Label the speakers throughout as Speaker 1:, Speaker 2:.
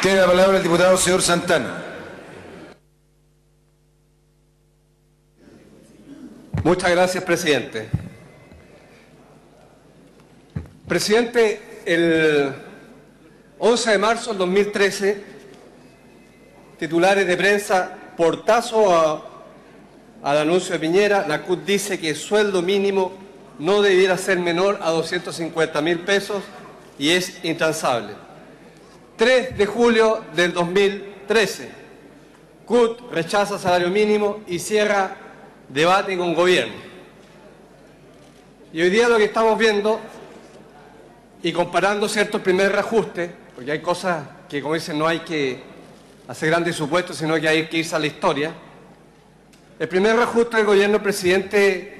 Speaker 1: Tiene la palabra el diputado señor Santana.
Speaker 2: Muchas gracias, presidente. Presidente, el 11 de marzo del 2013, titulares de prensa, portazo al anuncio de Piñera, la CUT dice que el sueldo mínimo no debiera ser menor a 250.000 pesos y es intransable. 3 de julio del 2013, CUT rechaza salario mínimo y cierra debate con gobierno. Y hoy día lo que estamos viendo, y comparando el primer reajuste, porque hay cosas que, como dicen, no hay que hacer grandes supuestos, sino que hay que irse a la historia. El primer reajuste del gobierno del presidente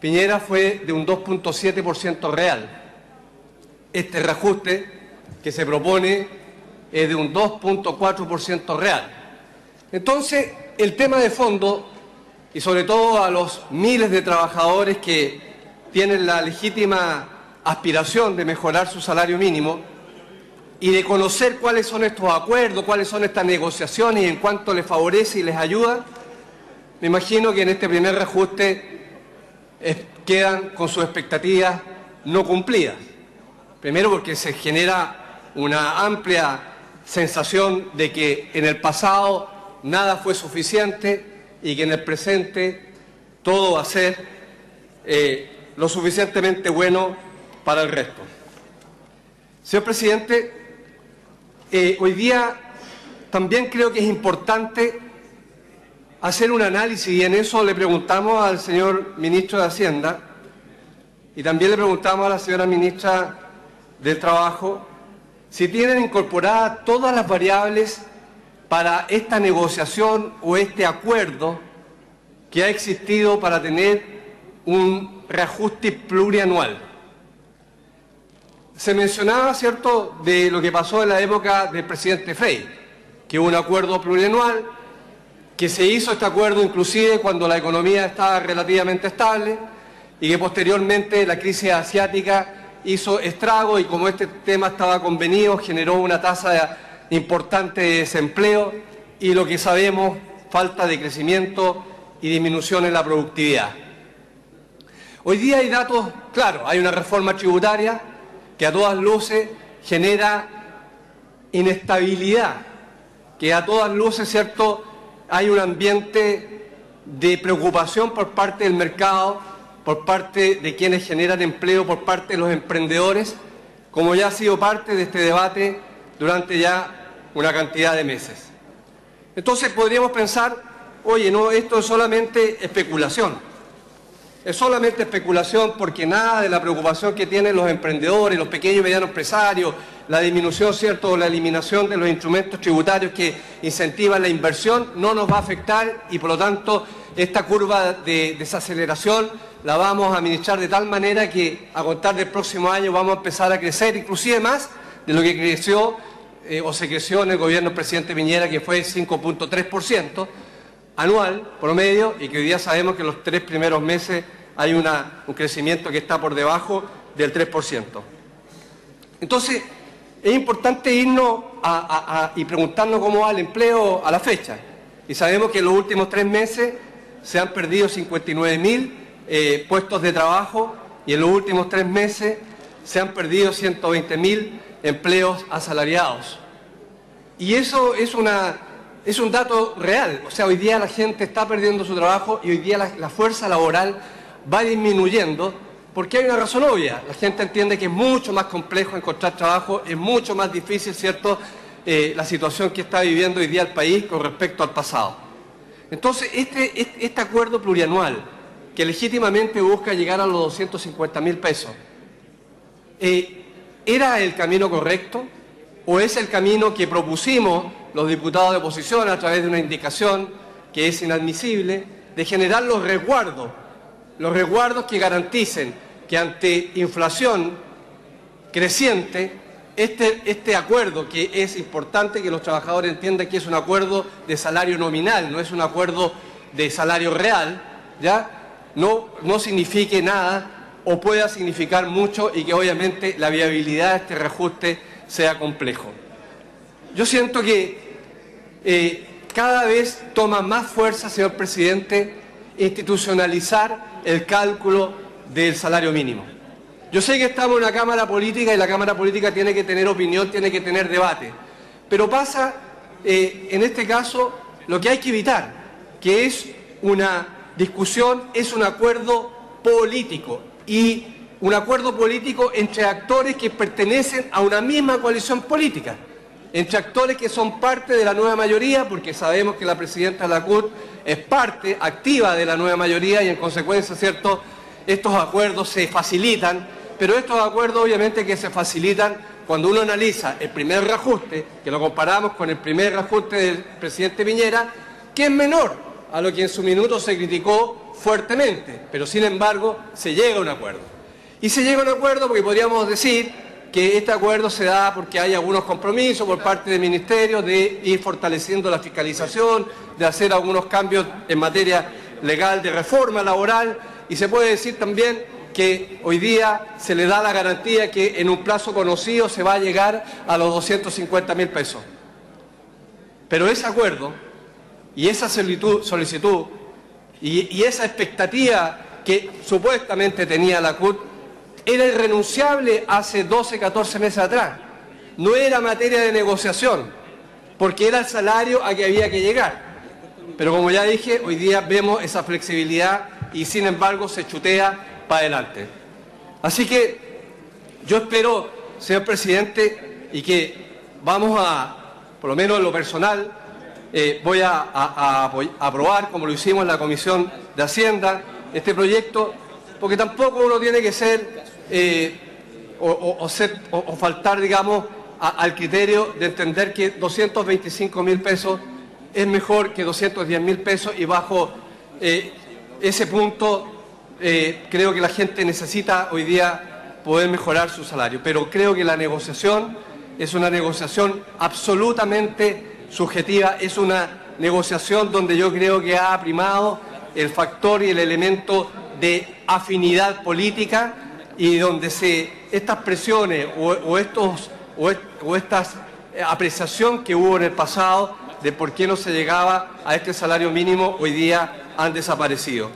Speaker 2: Piñera fue de un 2.7% real. Este reajuste que se propone es de un 2.4% real. Entonces, el tema de fondo, y sobre todo a los miles de trabajadores que tienen la legítima aspiración de mejorar su salario mínimo y de conocer cuáles son estos acuerdos, cuáles son estas negociaciones y en cuánto les favorece y les ayuda, me imagino que en este primer reajuste quedan con sus expectativas no cumplidas. Primero porque se genera una amplia sensación de que en el pasado nada fue suficiente y que en el presente todo va a ser lo suficientemente bueno para el resto. Señor presidente, hoy día también creo que es importante hacer un análisis, y en eso le preguntamos al señor ministro de Hacienda y también le preguntamos a la señora ministra del Trabajo si tienen incorporadas todas las variables para esta negociación o este acuerdo que ha existido para tener un reajuste plurianual. Se mencionaba, ¿cierto?, de lo que pasó en la época del presidente Frey, que hubo un acuerdo plurianual, que se hizo este acuerdo inclusive cuando la economía estaba relativamente estable y que posteriormente la crisis asiática hizo estrago y como este tema estaba convenido generó una tasa importante de desempleo y lo que sabemos, falta de crecimiento y disminución en la productividad. Hoy día hay datos claros, hay una reforma tributaria que a todas luces genera inestabilidad, que a todas luces, ¿cierto?, hay un ambiente de preocupación por parte del mercado, por parte de quienes generan empleo, por parte de los emprendedores, como ya ha sido parte de este debate durante ya una cantidad de meses. Entonces podríamos pensar, oye, no, esto es solamente especulación. Es solamente especulación porque nada de la preocupación que tienen los emprendedores, los pequeños y medianos empresarios, la disminución, ¿cierto?, o la eliminación de los instrumentos tributarios que incentivan la inversión no nos va a afectar y por lo tanto esta curva de desaceleración la vamos a administrar de tal manera que a contar del próximo año vamos a empezar a crecer inclusive más de lo que creció o se creció en el gobierno del presidente Piñera, que fue 5.3% anual promedio, y que hoy día sabemos que en los 3 primeros meses hay un crecimiento que está por debajo del 3%. Entonces, es importante irnos y preguntarnos cómo va el empleo a la fecha. Y sabemos que en los últimos 3 meses se han perdido 59.000 puestos de trabajo y en los últimos 3 meses se han perdido 120.000 empleos asalariados. Y eso es un dato real. O sea, hoy día la gente está perdiendo su trabajo y hoy día la fuerza laboral va disminuyendo porque hay una razón obvia. La gente entiende que es mucho más complejo encontrar trabajo, es mucho más difícil, ¿cierto?, la situación que está viviendo hoy día el país con respecto al pasado. Entonces, este acuerdo plurianual que legítimamente busca llegar a los 250.000 pesos, ¿era el camino correcto o es el camino que propusimos los diputados de oposición a través de una indicación que es inadmisible, de generar los resguardos que garanticen que ante inflación creciente, este acuerdo, que es importante que los trabajadores entiendan que es un acuerdo de salario nominal, no es un acuerdo de salario real, ¿ya?, no signifique nada o pueda significar mucho y que obviamente la viabilidad de este reajuste sea complejo. yo siento que cada vez toma más fuerza, señor presidente, institucionalizar el cálculo del salario mínimo. Yo sé que estamos en una Cámara Política y la Cámara Política tiene que tener opinión, tiene que tener debate, pero pasa en este caso lo que hay que evitar, que es una discusión, es un acuerdo político, y un acuerdo político entre actores que pertenecen a una misma coalición política, entre actores que son parte de la nueva mayoría, porque sabemos que la presidenta de la CUT es parte activa de la nueva mayoría y en consecuencia, ¿cierto?, estos acuerdos se facilitan, pero estos acuerdos obviamente que se facilitan cuando uno analiza el primer reajuste, que lo comparamos con el primer reajuste del presidente Piñera, que es menor a lo que en su minuto se criticó fuertemente, pero sin embargo se llega a un acuerdo. Y se llega a un acuerdo porque podríamos decir que este acuerdo se da porque hay algunos compromisos por parte del Ministerio de ir fortaleciendo la fiscalización, de hacer algunos cambios en materia legal de reforma laboral, y se puede decir también que hoy día se le da la garantía que en un plazo conocido se va a llegar a los 250.000 pesos. Pero ese acuerdo y esa solicitud y esa expectativa que supuestamente tenía la CUT era irrenunciable hace 12, 14 meses atrás. No era materia de negociación, porque era el salario a que había que llegar. Pero como ya dije, hoy día vemos esa flexibilidad y sin embargo se chutea para adelante. Así que yo espero, señor presidente, y que vamos a, por lo menos en lo personal, voy a aprobar, como lo hicimos en la Comisión de Hacienda, este proyecto, porque tampoco uno tiene que ser o faltar, digamos, al criterio de entender que 225.000 pesos es mejor que 210.000 pesos, y bajo ese punto creo que la gente necesita hoy día poder mejorar su salario. Pero creo que la negociación es una negociación absolutamente subjetiva, es una negociación donde yo creo que ha primado el factor y el elemento de afinidad política, y donde estas presiones o estas apreciación que hubo en el pasado de por qué no se llegaba a este salario mínimo hoy día han desaparecido.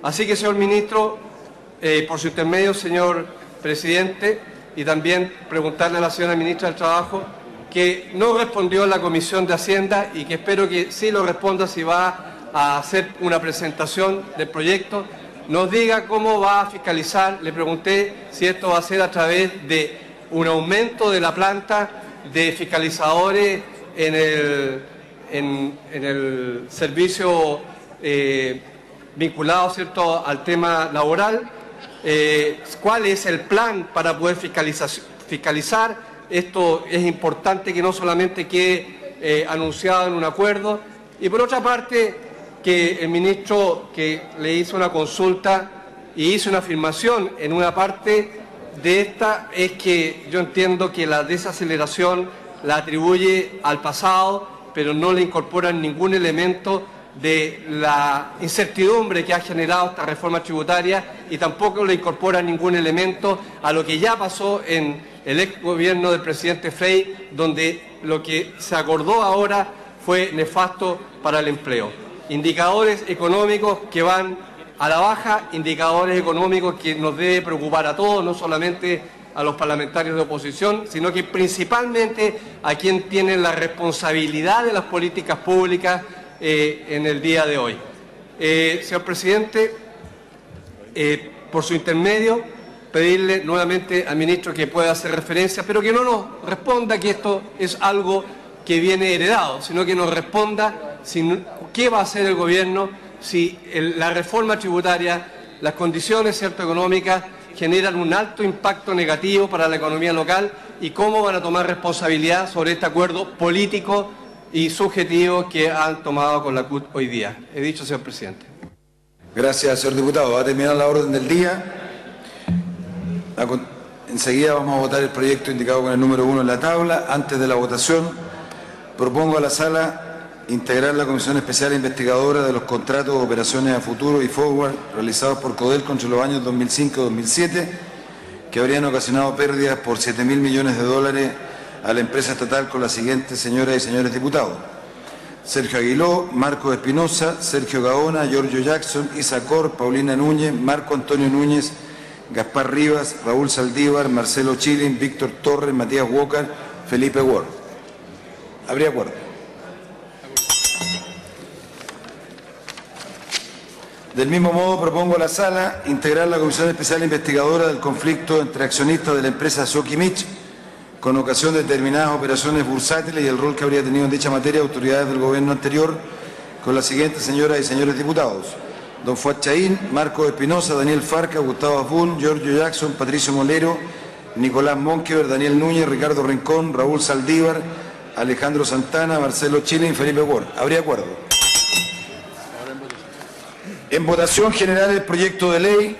Speaker 2: Así que, señor ministro, por su intermedio, señor presidente, y también preguntarle a la señora ministra del Trabajo, que no respondió en la Comisión de Hacienda y que espero que sí lo responda si va a hacer una presentación del proyecto, nos diga cómo va a fiscalizar. Le pregunté si esto va a ser a través de un aumento de la planta de fiscalizadores en el servicio vinculado, ¿cierto?, al tema laboral. ¿Cuál es el plan para poder fiscalizar? Esto es importante que no solamente quede anunciado en un acuerdo. Y por otra parte, que el ministro, que le hizo una consulta y hizo una afirmación en una parte de esta, es que yo entiendo que la desaceleración la atribuye al pasado, pero no le incorporan ningún elemento de la incertidumbre que ha generado esta reforma tributaria, y tampoco le incorpora ningún elemento a lo que ya pasó en el ex gobierno del presidente Frey, donde lo que se acordó ahora fue nefasto para el empleo. Indicadores económicos que van a la baja, indicadores económicos que nos debe preocupar a todos, no solamente a los parlamentarios de oposición, sino que principalmente a quien tiene la responsabilidad de las políticas públicas en el día de hoy. Señor presidente, por su intermedio, pedirle nuevamente al ministro que pueda hacer referencia, pero que no nos responda que esto es algo que viene heredado, sino que nos responda qué va a hacer el gobierno si la reforma tributaria, las condiciones, ¿cierto?, económicas generan un alto impacto negativo para la economía local, y cómo van a tomar responsabilidad sobre este acuerdo político y subjetivo que han tomado con la CUT hoy día. He dicho, señor presidente.
Speaker 1: Gracias, señor diputado. Va a terminar la orden del día. Enseguida vamos a votar el proyecto indicado con el número 1 en la tabla. Antes de la votación, propongo a la sala integrar la Comisión Especial Investigadora de los contratos de operaciones a futuro y forward realizados por Codelco entre los años 2005 y 2007, que habrían ocasionado pérdidas por $7.000 millones a la empresa estatal con las siguientes señoras y señores diputados: Sergio Aguiló, Marcos Espinosa, Sergio Gaona, Giorgio Jackson, Isa Cor, Paulina Núñez, Marco Antonio Núñez, Gaspar Rivas, Raúl Saldívar, Marcelo Chilin, Víctor Torres, Matías Walker, Felipe Ward. ¿Habría acuerdo? Del mismo modo, propongo a la Sala integrar la Comisión Especial Investigadora del conflicto entre accionistas de la empresa Sokimich con ocasión de determinadas operaciones bursátiles y el rol que habría tenido en dicha materia autoridades del gobierno anterior con las siguientes señoras y señores diputados: don Fuad Chaín, Marcos Espinosa, Daniel Farca, Gustavo Asbun, Giorgio Jackson, Patricio Molero, Nicolás Monkever, Daniel Núñez, Ricardo Rincón, Raúl Saldívar, Alejandro Santana, Marcelo Chilin y Felipe Ward. ¿Habría acuerdo? En votación general el proyecto de ley